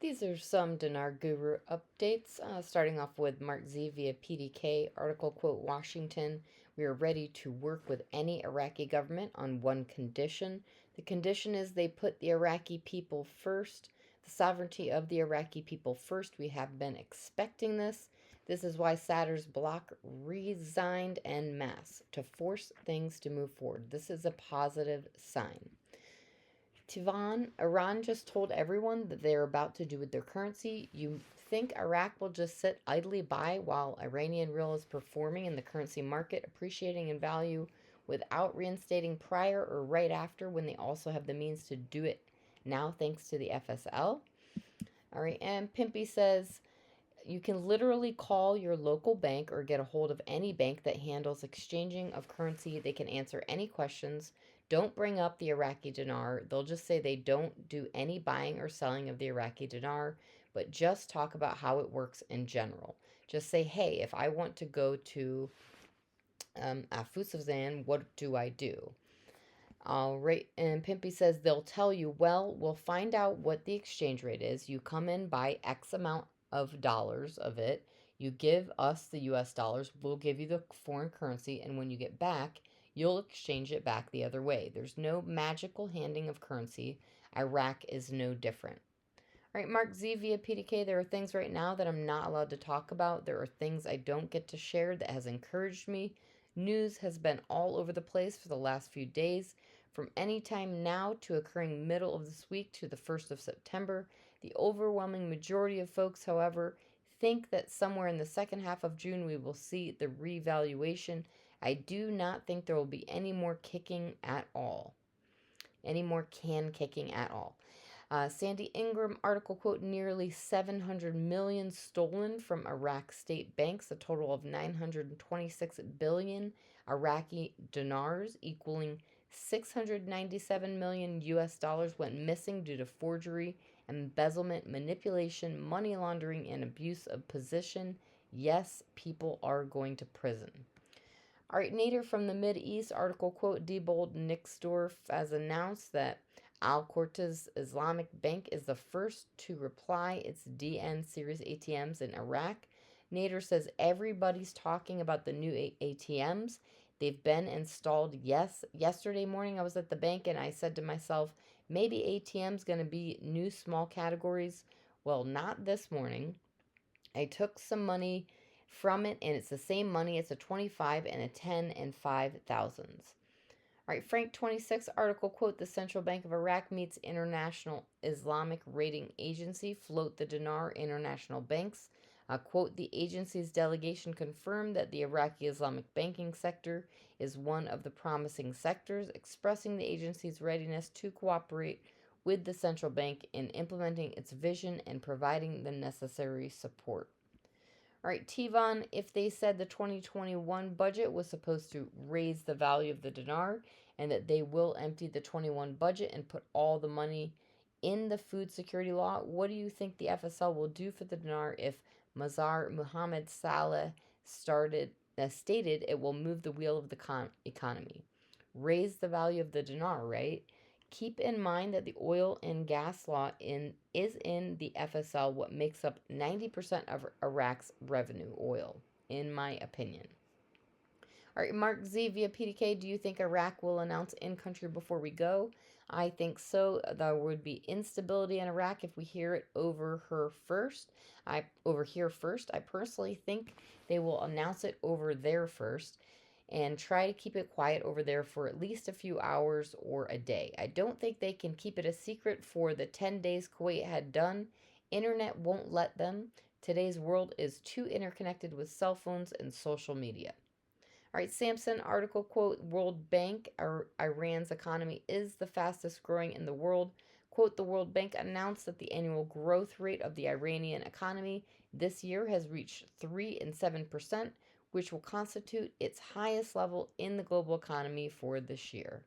These are some Dinar Guru updates, starting off with Mark Z via PDK. Article quote Washington, we are ready to work with any Iraqi government on one condition. The condition is they put the Iraqi people first, the sovereignty of the Iraqi people first. We have been expecting this. This is why Sadr's bloc resigned en masse to force things to move forward. This is a positive sign. Tivan, Iran just told everyone that they're about to do with their currency. You think Iraq will just sit idly by while Iranian rial is performing in the currency market, appreciating in value without reinstating prior or right after when they also have the means to do it now thanks to the FSL? All right, and Pimpy says you can literally call your local bank or get a hold of any bank that handles exchanging of currency. They can answer any questions. Don't bring up the Iraqi dinar. They'll just say they don't do any buying or selling of the Iraqi dinar, but just talk about how it works in general. Just say, hey, if I want to go to Afusazan, what do I do? All right, and Pimpy says they'll tell you, well, we'll find out what the exchange rate is. You come in, buy X amount of dollars of it. You give us the US dollars. We'll give you the foreign currency. And when you get back, you'll exchange it back the other way. There's no magical handing of currency. Iraq is no different. All right, Mark Z via PDK, there are things right now that I'm not allowed to talk about. There are things I don't get to share that has encouraged me. News has been all over the place for the last few days, from any time now to occurring middle of this week to the 1st of September. The overwhelming majority of folks, however, think that somewhere in the second half of June we will see the revaluation. I do not think there will be any more kicking at all. Any more can kicking at all. Sandy Ingram article quote nearly 700 million stolen from Iraq state banks, a total of 926 billion Iraqi dinars equaling 697 million US dollars went missing due to forgery, embezzlement, manipulation, money laundering, and abuse of position. Yes, people are going to prison. All right, Nader from the Mid East article quote Diebold Nixdorf has announced that Al Cortez Islamic Bank is the first to reply its DN series ATMs in Iraq. Nader says everybody's talking about the new ATMs. They've been installed. Yes, yesterday morning I was at the bank and I said to myself, maybe ATM's going to be new small categories. Well, not this morning. I took some money from it and it's the same money. It's a 25 and a 10 and 5,000s. All right, Frank 26 article quote the Central Bank of Iraq meets International Islamic Rating Agency float the dinar international banks. Quote the agency's delegation confirmed that the Iraqi Islamic banking sector is one of the promising sectors, expressing the agency's readiness to cooperate with the central bank in implementing its vision and providing the necessary support. All right, Tivon, if they said the 2021 budget was supposed to raise the value of the dinar and that they will empty the 21 budget and put all the money in the food security law, what do you think the FSL will do for the dinar if Mazar Muhammad Saleh stated it will move the wheel of the economy? Raise the value of the dinar, right? Keep in mind that the oil and gas law is in the FSL, what makes up 90% of Iraq's revenue, oil, in my opinion. All right, Mark Z via PDK, do you think Iraq will announce in-country before we go? I think so. There would be instability in Iraq if we hear it over here first. I personally think they will announce it over there first and try to keep it quiet over there for at least a few hours or a day. I don't think they can keep it a secret for the 10 days Kuwait had done. Internet won't let them. Today's world is too interconnected with cell phones and social media. All right, Samson article quote World Bank, Iran's economy is the fastest growing in the world. Quote, the World Bank announced that the annual growth rate of the Iranian economy this year has reached 3 and 7%, which will constitute its highest level in the global economy for this year.